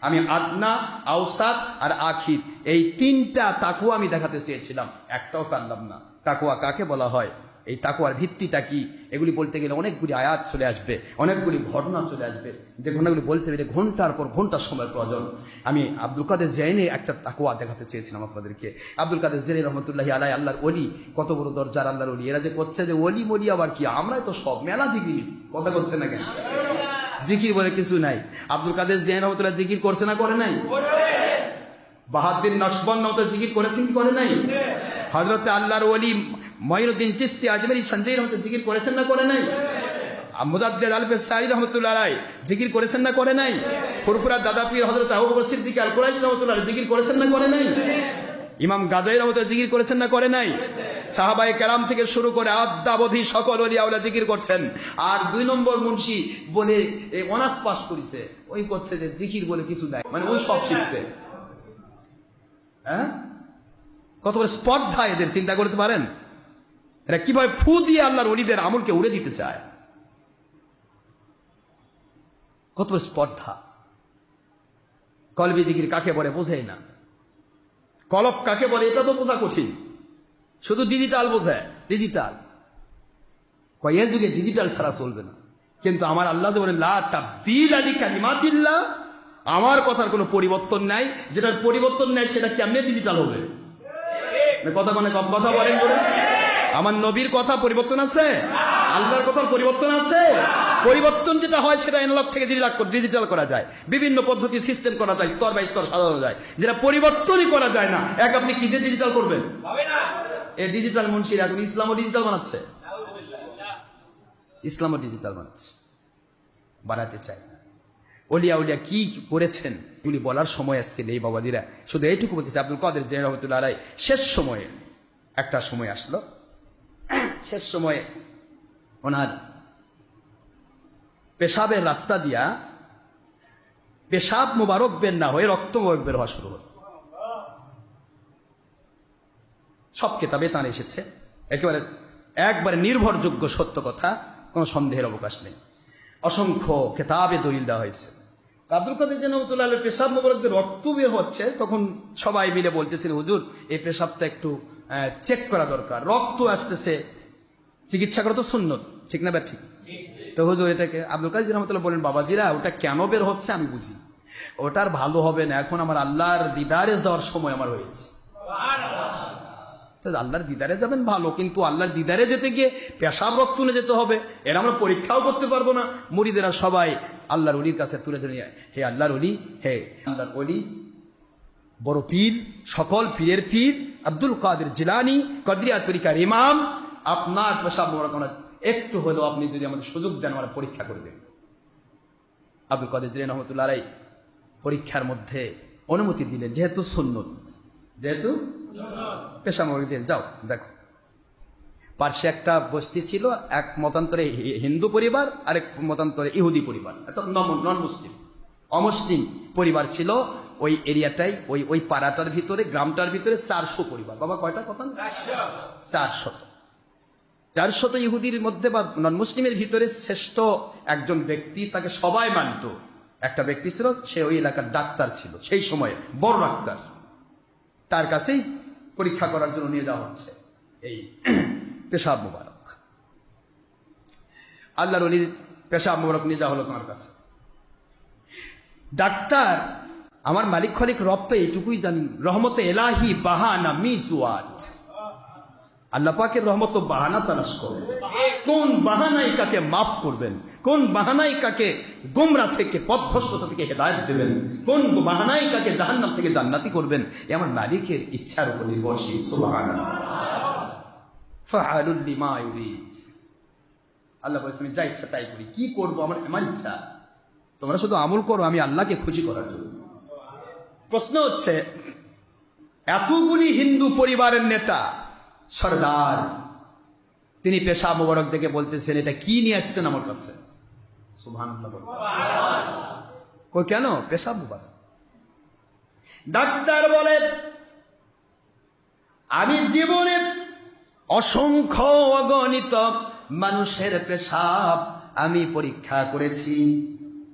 আমি আদনা, আওসাত আর আখির, এই তিনটা তাকওয়া আমি দেখাতে চেয়েছিলাম, একটাও পারলাম না। তাকওয়া কাকে বলা হয়, এই তাকওয়ার ভিত্তিটা কি, এগুলি বলতে গেলে অনেকগুলি আয়াত চলে আসবে, অনেকগুলি ঘটনা চলে আসবে, যে ঘটনাগুলি বলতে গেলে ঘন্টার পর ঘন্টা সময় প্রয়োজন। আমি আব্দুল কাদের জেইনি একটা তাকওয়া দেখাতে চেয়েছিলাম আপনাদেরকে। আব্দুল কাদের জেইনি রহমতুল্লাহি আলাইহি, আল্লাহর ওলি, কত বড় দরজার আল্লাহর ওলি। এরা যে করছে যে ওলি মলি আবার কি, আমরাই তো সব মেলা জিকির কথা করছে না কেন? জিকির বলে কিছু নাই। আব্দুল কাদের জেইনি রহমতুল্লাহ জিকির করছে না করে নাই? বাহাউদ্দিন নকশবন্দ জিকির করেছেন কি করে নাই? হযরত আল্লাহর ওলি মঈনুদ্দিন চিশতি আজমেরি সঞ্জয় রহমতুল্লাহ জিকির করেছেন না করে নাই? মুজাদ্দিদ আল-ফিসারি রাহমাতুল্লাহ আলাইহি জিকির করেছেন না করে নাই? ফুরফুরা দাদা পীর হযরত আবু বকর সিদ্দিক আল কুরাইশি রাহমাতুল্লাহ আলাইহি জিকির করেছেন না করে নাই? ইমাম গাজাই রাহমাতুল্লাহ জিকির করেছেন না করে নাই? সাহাবায়ে কেরাম থেকে শুরু করে আদ্যাবধি সকল ওলি আউলিয়া জিকির করছেন। আর 2 নম্বর মুন্সি বলে অনার্স পাস করেছে, ওই করছে যে জিকির বলে কিছু নাই, মানে ওই সব শিখছে। হ্যাঁ, কত বড় স্পর্ধা এদের, চিন্তা করতে পারেন? এরা কিভাবে ফু দিয়ে আল্লাহর ওলিদের আমলকে উড়ে দিতে চায়, কত স্পর্ধা। কলবি জিকির কাকে বলে বোঝেই না, কলব কাকে বলে এটা তো বোঝা কঠিন, শুধু ডিজিটাল বোঝায়। ডিজিটাল কয়ের যুগে ডিজিটাল ছাড়া চলবে না। কিন্তু আমার আল্লাহ যে বলেন লা তাবদীলা লিকালিমাতিল্লাহ, আমার কথার কোনো পরিবর্তন নাই, যেটার পরিবর্তন নাই সেটা কেমনে ডিজিটাল হবে? কথা মানে কথা বলেন বলে, আমার নবীর কথা পরিবর্তন আছে, আল্লাহর কথার পরিবর্তন আছে। পরিবর্তন যেটা হয় সেটা অ্যানালগ থেকে ডিজিটাল করা যায়, বিভিন্ন পদ্ধতি সিস্টেম করা যায়, স্তর বাই স্তর সাজানো যায়। যেটা পরিবর্তনই করা যায় না, এক আপনি কি দিয়ে ডিজিটাল করবেন? এই ডিজিটাল মুন্সির এখন ইসলামও ডিজিটাল বানাচ্ছে, ইসলামও ডিজিটাল বানাচ্ছে, বানাতে চায় না। ওলিয়া উলিয়া কি করেছেন এগুলি বলার সময় আজকে নেই বাবাদিরা। শুধু এইটুকু বলতেছে, আব্দুল কাদের জেইনি রহমাতুল্লাহ আলাইহি শেষ সময়ে একটা সময় আসলো, শেষ সময়ে ওনার পেশাবের রাস্তা দিয়া পেশাব মুবারক বের না হয়ে রক্ত মুবারক বের হওয়া শুরু হল। সব কিতাবে তার এসেছে, একবারে নির্ভরযোগ্য সত্য কথা, কোনো সন্দেহের অবকাশ নেই। অসংখ্য কিতাবে দলিল দেওয়া হয়েছে। আব্দুল কাদের জেইনি রহমাতুল্লাহ আলাইহি পেশাব মুবারক রক্ত বের হচ্ছে, তখন সবাই মিলে বলতেছিল হুজুর এই পেশাবটা একটু চেক করা দরকার, রক্ত আসতেছে, চিকিৎসা করা তো সুন্নত, ঠিক না? ঠিক। তো হুজুর এটাকে আব্দুল কাদের রহমাতুল্লাহ বলেন, বাবাজিরা ওটা কেন বের হচ্ছে আমি বুঝি, ওটার ভালো হবে না, এখন আমার আল্লাহর দিদারে যাওয়ার সময় আমার হয়েছে। আল্লাহর দিদারে যাবেন ভালো, কিন্তু আল্লাহর দিদারে যেতে গিয়ে পেশাব রক্ত নিয়ে যেতে হবে, এর আমরা পরীক্ষাও করতে পারবো না। মুরিদেরা সবাই আল্লাহর ওলির কাছে তুলে ধরে, হে আল্লাহর ওলি, হে আল্লাহর ওলি, বড় পীর, সকল পীরের পীর আব্দুল কাদের জিলানী কদরিয়া তরিকার ইমাম, আপনার পেশাব মোবারক একটু হলেও আপনি যদি আমাদের সুযোগ দেন আমরা পরীক্ষা করে দেব। আব্দুল কাদের জিলানী রহমাতুল্লাহ আলাইহি পরীক্ষার মধ্যে অনুমতি দিলেন, যেহেতু সুন্নত, যেহেতু পেশাব মোবারক দিলেন, যাও দেখো। পার্শ্বে একটা বস্তি ছিল, এক মতান্তরে হিন্দু পরিবার, আরেক মতান্তরে ইহুদি পরিবার, নন মুসলিম অমুসলিম পরিবার ছিল ওই এরিয়াটাই, ওই পাড়াটার ভিতরে, গ্রামটার ভিতরে 400 পরিবার। বাবা কয়টা কথা? 400 ইহুদির মধ্যে বা নন মুসলিমের ভিতরে শ্রেষ্ঠ একজন ব্যক্তি, তাকে সবাই মানত, একটা ব্যক্তি ছিল, সে ওই এলাকার ডাক্তার ছিল, সেই সময়ে বড় ডাক্তার। তার কাছেই পরীক্ষা করার জন্য নিয়ে যাওয়া হচ্ছে এই পেশাব মুবারক। আল্লাহর ওলির পেশাব মুবারক নিয়ে যাওয়া হলো তোমার কাছে। ডাক্তার, আমার মালিক খালিক রব তো এইটুকুই জানি, রহমতে এলাহি বাহানা মিজওয়াত, আল্লাহ পাকের রহমত তো বাহানা তালাশ করে, কোন বাহানায় কাকে মাফ করবেন, কোন বাহানায় কাকে গোমরা থেকে পথভ্রষ্টতা থেকে হেদায়েত দেবেন, কোন বাহানায় কাকে জাহান্নাম থেকে জান্নাতি করবেন, এ আমার মালিকের ইচ্ছার উপর নির্ভরশীল। সুবহানাল্লাহ, ফাআলুল লিমা ইউরিদ। আল্লাহ বলেছেন আমি যা ইচ্ছা তাই করি, কি করবো আমার ইচ্ছা, তোমরা শুধু আমল করো আমি আল্লাহকে খুশি করার জন্য। প্রশ্ন হচ্ছে, এতগুলি হিন্দু পরিবারের নেতা সরদার, তিনি পেশাব মোবারক দেখে বলতেছেন এটা কি নিয়ে আসছেন আমার কাছে? সুবহানাল্লাহ। কই কেন পেশাব মোবারক? ডাক্তার বলে আমি জীবনে অসংখ্য অগণিত মানুষের পেশাব আমি পরীক্ষা করেছি,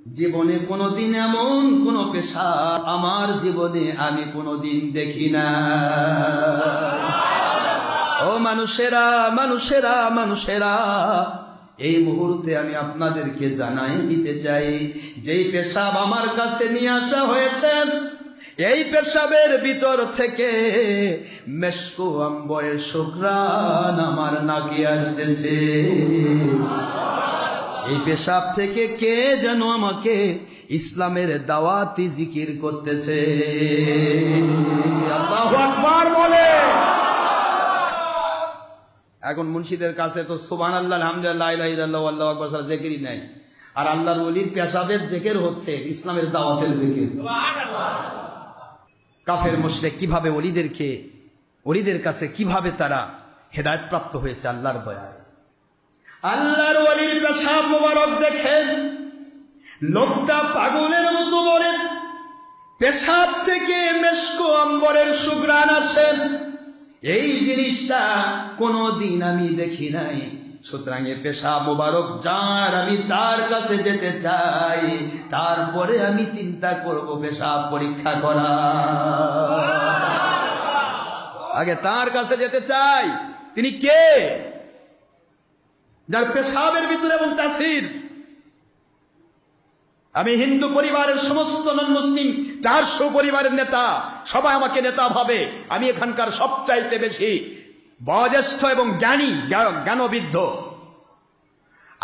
জীবনে কোনোদিন এমন কোন পেশাব আমার জীবনে আমি কোনোদিন দেখি না। ও মানুষেরা, মানুষেরা, মানুষেরা, এই মুহূর্তে আমি আপনাদেরকে জানাই দিতে চাই, যেই পেশাব আমার কাছে নিয়ে আসা হয়েছে, এই পেশাবের ভিতর থেকে মেশকো আম্বরের সুঘ্রাণ আমার নাকে আসতেছে। এই পেশাব থেকে কে যেন আমাকে ইসলামের দাওয়াতি জিকির করতেছে। আল্লাহু আকবার বলে। এখন মুন্সিদের কাছে তো সুবহানাল্লাহ, আলহামদুলিল্লাহ, লা ইলাহা ইল্লাল্লাহ, আল্লাহু আকবার ছাড়া জিকিরই নাই। আর আল্লাহর ওলির পেশাবের জিকির হচ্ছে ইসলামের দাওয়াতের জিকির। সুবহানাল্লাহ। কাফের মুশরিক কিভাবে ওলিদের কাছে কিভাবে তারা হেদায়েত প্রাপ্ত হয়েছে আল্লাহর দয়ায়। আল্লাহর ওলির পেশাব মোবারক দেখেন, লোকটা পাগলের মতো বলে, পেশাব থেকে মেশকো আম্বরের সুঘ্রাণ আসে, এই জিনিসটা কোনদিন আমি দেখি নাই। সুতরাং এ পেশাব মোবারক যার, আমি তার কাছে যেতে চাই, তারপরে আমি চিন্তা করব পেশাব পরীক্ষা করা। আগে তার কাছে যেতে চাই। তিনি কে? যার পেশাবের ভিতরে এবং তাসির। আমি হিন্দু পরিবারের সমস্ত নন মুসলিম 400 পরিবারের নেতা, সবাই আমাকে নেতা ভাবে। আমি এখানকার সবচাইতে বেশি বয়োজ্যেষ্ঠ এবং জ্ঞানবিদ্ধ।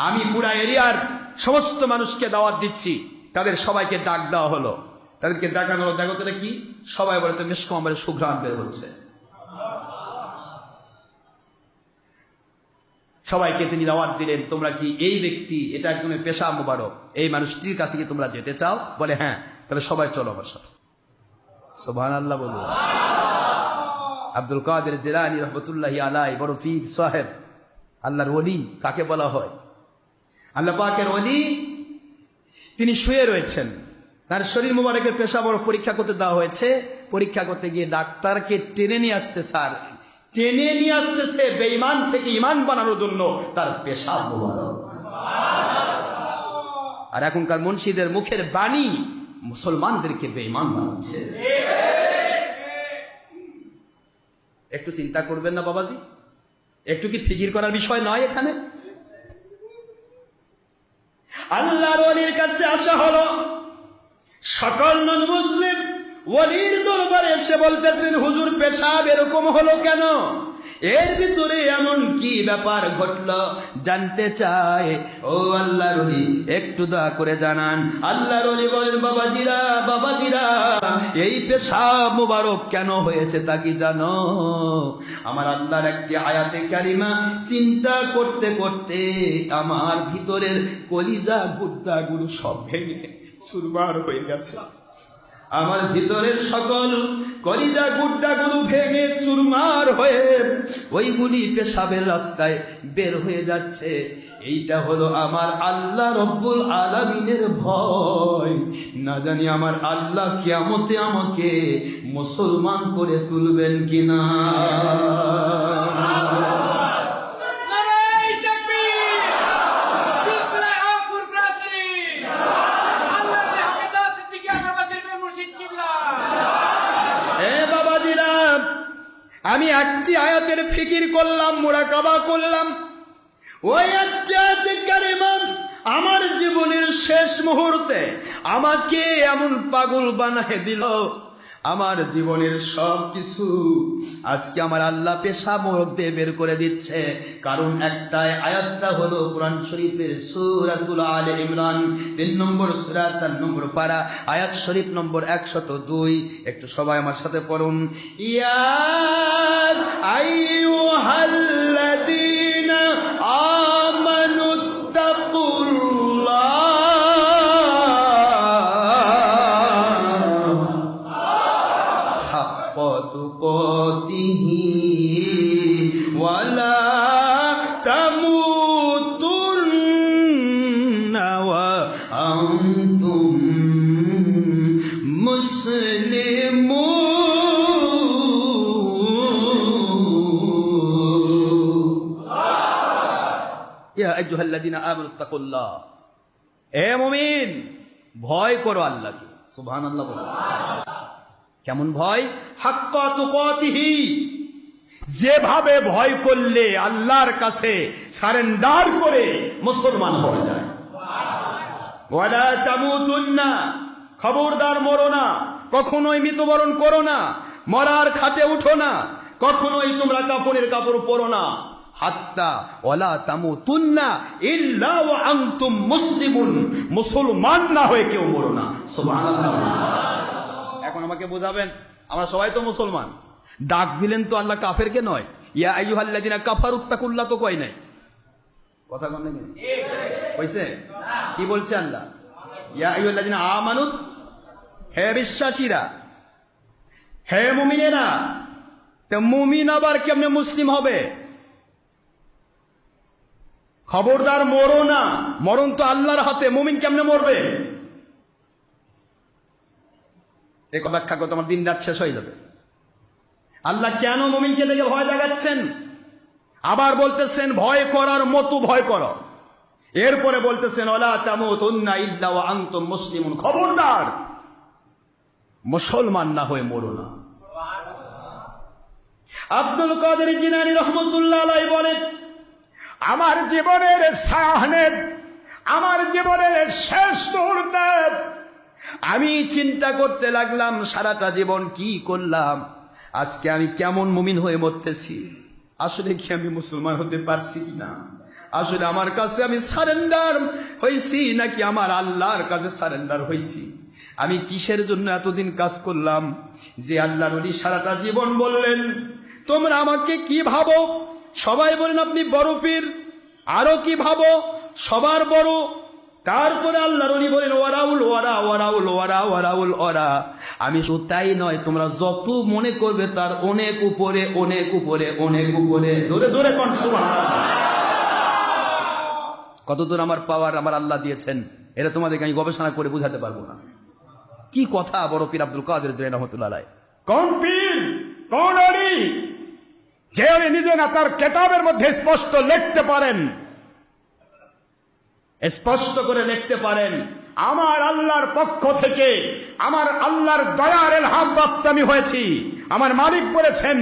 আমি পুরা এরিয়ার সমস্ত মানুষকে দাওয়াত দিচ্ছি। তাদের সবাইকে ডাক দেওয়া হলো, তাদেরকে দেখানো হলো, দেখো তারা কি, সবাই বলে তো মেশকো আম্বরের সুঘ্রাণ বের হচ্ছে। সবাইকে তিনি দাওয়াত দিলেন, তোমরা কি এই ব্যক্তি, এটা একজনের পেশাব মোবারক, এই মানুষটির কাছে কি তোমরা যেতে চাও? বলে হ্যাঁ। তাহলে সবাই চলো আমার সাথে। সুবহানাল্লাহ বলুন। আব্দুল কাদের জিলানী রহমতুল্লাহি আলাইহি বড় পীর সাহেব, আল্লাহর ওলি কাকে বলা হয়? আল্লাহ পাকের ওলি। তিনি শুয়ে রয়েছেন, তার শরীর মোবারকের পেশাব পরীক্ষা করতে দেওয়া হয়েছে। পরীক্ষা করতে গিয়ে ডাক্তারকে টেনে নিয়ে আসতে, স্যার টেনে নিয়ে আসতেছে বেঈমান থেকে ঈমান বানানোর জন্য তার পেশাব মোবারক। আর এখনকার মুন্সিদের মুখের বাণী মুসলমানদেরকে বেঈমান বানাচ্ছে। একটু চিন্তা করবেন না বাবাজি? একটু কি ফিকির করার বিষয় নয়? এখানে আল্লাহর ওলির কাছে আসা হলো, সকল নন মুসলিম ওলির দরবারে এসে বলতেছেন, হুজুর পেশাব এরকম হলো কেন? এর ভিতরে এমন কি ব্যাপার ঘটলো জানতে চায়। ও আল্লাহর ওলি, একটু দয়া করে জানান। আল্লাহর ওলি বলেন, বাবাজিরা, বাবাজিরা, এই পেশাব মোবারক কেন হয়েছে তা কি জানো? আমার আল্লাহর একটি আয়াতে কারিমা চিন্তা করতে করতে আমার ভিতরের কলিজা গুদ্দাগুলো সব ভেঙে চুরমার হয়ে গেছে। আমার ভিতরের সকল কলিজা গুড্ডাগুলো ভেঙে চুরমার হয়ে ওইগুলি পেশাবের রাস্তায় বের হয়ে যাচ্ছে। এইটা হলো আমার আল্লাহ রব্বুল আলামিনের ভয়। না জানি আমার আল্লাহ কিয়ামতে আমাকে মুসলমান করে তুলবেন কিনা। আমি একটি আয়াতের ফিকির করলাম, মুরাকাবা করলাম। ওই একটি আয়াতে কারিমা আমার জীবনের শেষ মুহূর্তে আমাকে এমন পাগল বানিয়ে দিল, আমার জীবনের সব কিছু আজকে আমার আল্লাহ পেশাব মোবারক দিয়ে বের করে দিচ্ছে। কারণ একটাই, আয়াতটা হলো কোরআন শরীফের সূরাতুল আলে ইমরান 3 নম্বর সূরা 4 নম্বর পারা, আয়াত শরীফ নম্বর 102। একটু সবাই আমার সাথে পড়ুন, ইয়া আইয়ুহাল্লাযীনা আমানুত্তাকুল্লাহ তুকাতিহি ওয়ালা তামুতুন্না ওয়া আনতুম মুসলিমুন। ইয়া আইয়ুহাল্লাযীনা আমানুত্তাকুল্লাহ, হে মুমিন ভয় করো আল্লাহকে। সুবহানাল্লাহ বলো। কেমন ভয়? হাক্কা তুকাতিহি, যেভাবে ভয় করলে আল্লাহর কাছে সারেন্ডার করে মুসলমান হয়ে যায়। ওয়ালা তামুতুন্না, খবরদার মরো না, কখনোই মৃত্যুবরণ করো না, মরার খাটে উঠো না, কখনোই তোমরা কাপড়ের কাপড় পরো না। হাত্তা ওয়ালা তামুতুন্না ইল্লা ওয়া আনতুম মুসলিমুন, মুসলমান না হয়ে কেউ মরো না। সুবহানাল্লাহ। এখন আমাকে বোঝাবেন, আমরা সবাই তো মুসলমান, ডাক দিলেন তো আল্লাহ কাফেরকে নয়। ইয়া আইয়ুহাল্লাযিনা কাফারুত্তাকুল্লাহ তো কয় নাই, কথা কোন নাকি কইছে? কি বলছে আল্লাহ? ইয়া আইয়ুহাল্লাযিনা আমানু, হে বিশ্বাসীরা, হে মুমিনেরা। তো মুমিন আবার কেমনে মুসলিম হবে? খবরদার মরো না, মরণ তো আল্লাহর হাতে, মুমিন কেমনে মরবে? এই ব্যাখ্যা করতে আমার দিন রাত শেষ হয়ে যাবে। আল্লাহ কেন মুমিনকে দেখে ভয় দেখাচ্ছেন? আবার বলতেছেন ভয় করার মতো ভয় করো। এরপরে বলতেছেন ওয়ালা তামুতুন্না ইল্লা ওয়া আনতুম মুসলিমুন, খবরদার মুসলমান না হয়ে মরো না। আব্দুল কাদের জিলানী রহমাতুল্লাহ আলাইহি বলেন, আমার জীবনের সাহনে, আমার জীবনের শেষ মুহূর্তে আমি চিন্তা করতে লাগলাম সারাটা জীবন কি করলাম, আজকে আমি কেমন মুমিন হয়ে মরতেছি, আসলে কি আমি মুসলমান হতে পারছি কিনা, আসলে আমার কাছে আমি সারেন্ডার হয়েছি নাকি আমার আল্লাহর কাছে সারেন্ডার হয়েছি, আমি কিসের জন্য এতদিন কাজ করলাম যে আল্লাহর ওলি সারাটা জীবন বললেন তোমরা আমাকে কি ভাবো, সবাই বলেন আপনি বড় পীর, আরো কি ভাবো, সবার বড়। তারপরে আল্লাহর ওলি বলেন ওয়ারাউল ওয়ারা ওয়ারাউল ওয়ারা ওয়ারাউল ওয়ারা, আমি শুধু তাই নয়, তোমরা যত মনে করবে তার অনেক উপরে অনেক উপরে অনেক উপরে। ধরে ধরে কোন সুবহানাল্লাহ। কতদূর আমার পাওয়ার আমার আল্লাহ দিয়েছেন এটা তোমাদেরকে আমি গবেষণা করে বুঝাতে পারবো না। কি কথা বড় পীর আব্দুল কাদের জিলানী রাহমাতুল্লাহ আলাইহি। কোন পীর, কোন ওলি যে উনি নিজে না তার কিতাবের মধ্যে স্পষ্ট লিখতে পারেন, স্পষ্ট করে লিখতে পারেন আমার আল্লাহর পক্ষ থেকে, আমার আল্লাহর দয়ার ইলহাম প্রাপ্ত আমি হয়েছি। আমার মালিক বলেছেন,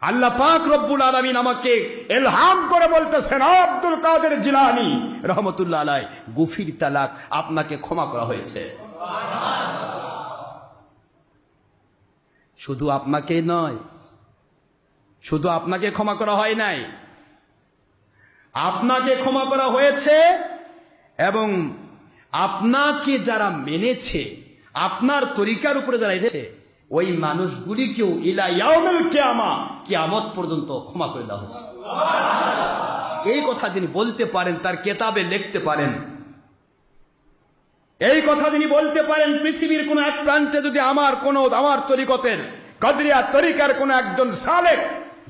আল্লাহ পাক রব্বুল আলামিন আমাকে ইলহাম করে বলতেছেন আব্দুল কাদের জিলানী রহমতুল্লাহ আলাইহি, গফির তালাক, আপনাকে ক্ষমা করা হয়েছে। শুধু আপনাকে নয়, শুধু আপনাকে ক্ষমা করা হয় নাই, আপনাকে ক্ষমা করা হয়েছে এবং আপনাকে যারা মেনেছে, আপনার তরিকার উপরে যারা এসেছে, ওই মানুষগুলিকেও ইলা ইয়াউমিল কিয়ামা, কিয়ামত পর্যন্ত ক্ষমা করে দেওয়া হয়েছে। এই কথা যিনি বলতে পারেন, তার কেতাবে লিখতে পারেন, এই কথা যিনি বলতে পারেন, পৃথিবীর কোন এক প্রান্তে যদি আমার তরিকতের কদরিয়া তরিকার কোন একজন সালেক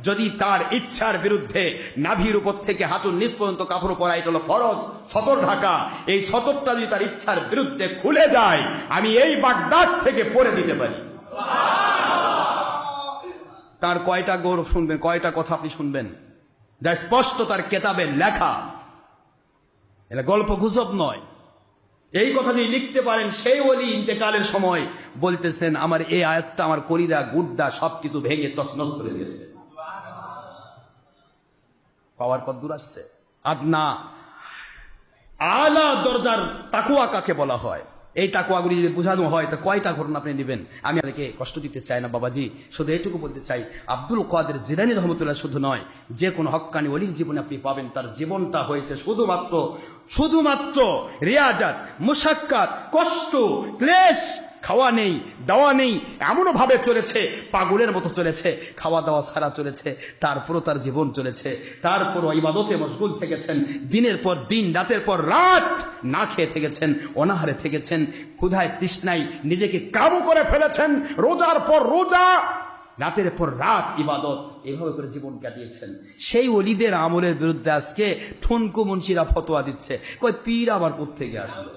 যদি তার ইচ্ছার বিরুদ্ধে নাভির উপর থেকে হাঁটুর নিচ পর্যন্ত কাপড় পরা, এটা হলো ফরজ সতর ঢাকা, এই সতরটা যদি তার ইচ্ছার বিরুদ্ধে খুলে যায়, আমি এই বাগদাদ থেকে পরে দিতে পারি। তার কয়টা গৌরব শুনবেন, কয়টা কথা আপনি শুনবেন যা স্পষ্ট তার কেতাবে লেখা, এটা গল্প গুজব নয়। এই কথা যদি লিখতে পারেন, সেই ওলি ইন্তেকালের সময় বলতেছেন আমার এই আয়াতটা আমার কলিদা গুড্ডা সবকিছু ভেঙে তছনছ করে দিয়েছে। পাওয়ার কত দূর আসছে। আদনা আলা দরজার তাকওয়া কাকে বলা হয়, এই তাকওয়াগুলি যদি বোঝানো হয় তা কয়টা ঘটনা আপনি নেবেন। আমি আপনাকে কষ্ট দিতে চাই না বাবাজি, শুধু এইটুকু বলতে চাই, আব্দুল কাদের জিলানী রহমতুল্লাহ শুধু নয়, যে কোনো হক্কানি ওলির জীবনে আপনি পাবেন তার জীবনটা হয়েছে শুধুমাত্র রিয়াজাত, মুশাক্কাত, কষ্ট, ক্লেশ, খাওয়া নেই, দাওয়া নেই, এমন ভাবে চলেছে, পাগলের মতো চলেছে, খাওয়া দাওয়া ছাড়া চলেছে, তারপরও তার জীবন চলেছে। তারপরও ইবাদতে মশগুল থেকেছেন, দিনের পর দিন, রাতের পর রাত না খেয়ে থেকেছেন, অনাহারে থেকেছেন, ক্ষুধায় তৃষ্ণায় নিজেকে কাবু করে ফেলেছেন, রোজার পর রোজা, রাতের পর রাত ইবাদত, এভাবে করে জীবন কাটিয়েছেন। সেই ওলিদের আমলের বিরুদ্ধে আজকে ঠুনকু মুন্সিরা ফতোয়া দিচ্ছে, কই পীর আবার কোত্থেকে আসলো।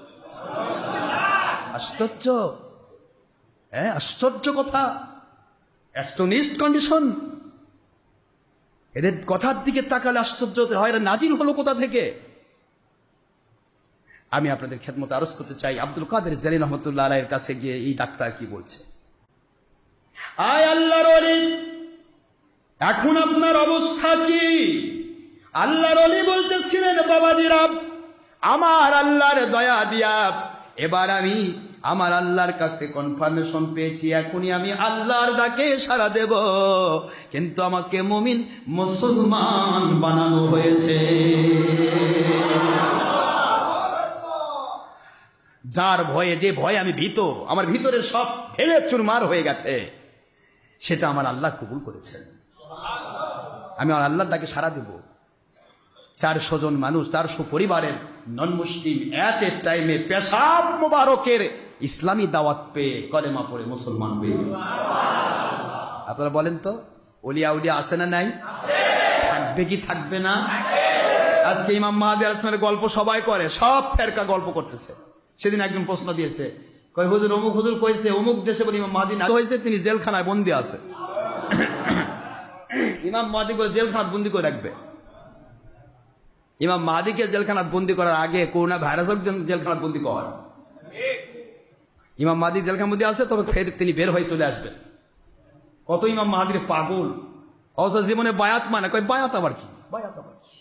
আশ্চর্য, আশ্চর্য কথা, অ্যাস্টনিশড কন্ডিশন। এদের কথার দিকে তাকালে আশ্চর্য হয়, নাজিল হলো কোথা থেকে? আমি আপনাদের খেদমত আরজ করতে চাই, আব্দুল কাদের জিলানী রহমতুল্লাহ আলাইহির কাছে গিয়ে এই ডাক্তার কি বলছে। আয় আল্লাহর ওলি, এখন আপনার অবস্থা কি? আল্লাহর ওলি বলতেছিলেন, বাবাজিরা, আমার আল্লাহর দয়া দিয়া এবার আমি আমার আল্লাহর কাছে কনফার্মেশন পেয়েছি, এখনই আমি আল্লাহর ডাকে সাড়া দেব, কিন্তু আমাকে মুমিন মুসলমান বানানো হয়েছে। যার ভয়ে, যে ভয়ে আমি ভীত, আমার ভিতরে সব ফেলে চুরমার হয়ে গেছে, সেটা আমার আল্লাহ কবুল করেছেন। আমি আমার আল্লাহর ডাকে সাড়া দেব। 400 জন মানুষ, 400 পরিবারের নন মুসলিম এট এ টাইমে পেশাব মুবারকের ইসলামী দাওয়াত পেয়ে কলেমা পড়ে মুসলমান হয়ে গেল। আপনারা বলেন তো, ওলিয়া উলিয়া আছে না নাই? থাকবে কি থাকবে না? আজকে ইমাম মাহদী আলাইহিস সালামের গল্প সবাই করে, সব ফেরকা গল্প করতেছে। সেদিন একজন প্রশ্ন দিয়েছে, কয় হুজুর অমুক হুজুর কইছে অমুক দেশে বলে ইমাম মাহদী না হয়েছে, তিনি জেলখানায় বন্দী আছে। ইমাম মাহদী বলে জেলখানায় বন্দী করে রাখবে? ইমাম মাহদীকে জেলখানায় বন্দী করার আগে করোনা ভাইরাস জেলখানায় বন্দী কর। ইমাম মাহদী জেলখানা বন্দী আছে, তবে ফের তিনি বের হয়ে চলে আসবেন। কত ইমাম মাহদীর পাগল, অবশ্য জীবনে বায়াত মানে, কয় বায়াত আবার কি, বায়াত আবার কি।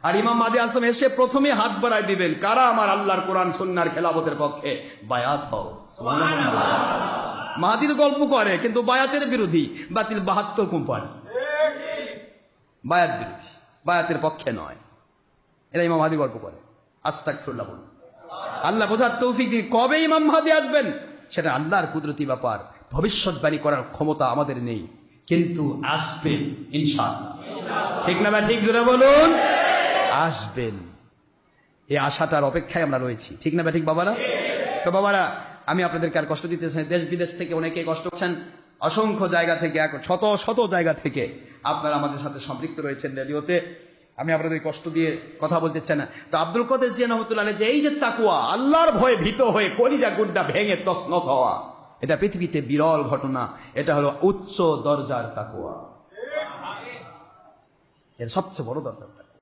আর ইমাম মাহদী আসলাম এসে প্রথমে হাত বাড়ায় দিবেন, কারা আমার আল্লাহর কোরআন সুন্নাহর খেলাফতের পক্ষে বায়াত হও। মাহদীর গল্প করে, কিন্তু বায়াতের বিরোধী, বাতিল 72 কোম্পানি, বায়াত বিরোধী, বায়াতের পক্ষে নয়। এরা ইমাম মাহদী গল্প করে। আস্তাগফিরুল্লাহ বলুন। আল্লাহ বোঝার তৌফিক দিন। কবে ইমাম মাহদী আসবেন সেটা আল্লাহর কুদরতি ব্যাপার, ভবিষ্যৎবাণী করার ক্ষমতা আমাদের নেই, কিন্তু আসবেন ইনশাআল্লাহ। ঠিক না ভাই? ঠিক জোরে বলুন। আসবেন, এই আশাটার অপেক্ষায় আমরা রয়েছি। ঠিক না ভাই? ঠিক বাবারা? তো বাবারা, আমি আপনাদেরকে আর কষ্ট দিতে চাই। দেশ বিদেশ থেকে অনেকে কষ্ট পাচ্ছেন, অসংখ্য জায়গা থেকে, শত শত জায়গা থেকে আপনারা আমাদের সাথে সম্পৃক্ত রয়েছেন রেডিওতে। আমি আপনাদের কষ্ট দিয়ে কথা বলতে চাই না। তো আব্দুল কাদের জিলানী রহমাতুল্লাহ আলাইহি যে এই যে তাকওয়া, আল্লাহর ভয়ে ভীত হয়ে কলিজা গুড্ডা ভেঙে তছনছ হওয়া, এটা পৃথিবীতে বিরল ঘটনা। এটা হলো উচ্চ দরজার তাকওয়া, এর সবচেয়ে বড় দরজার তাকওয়া।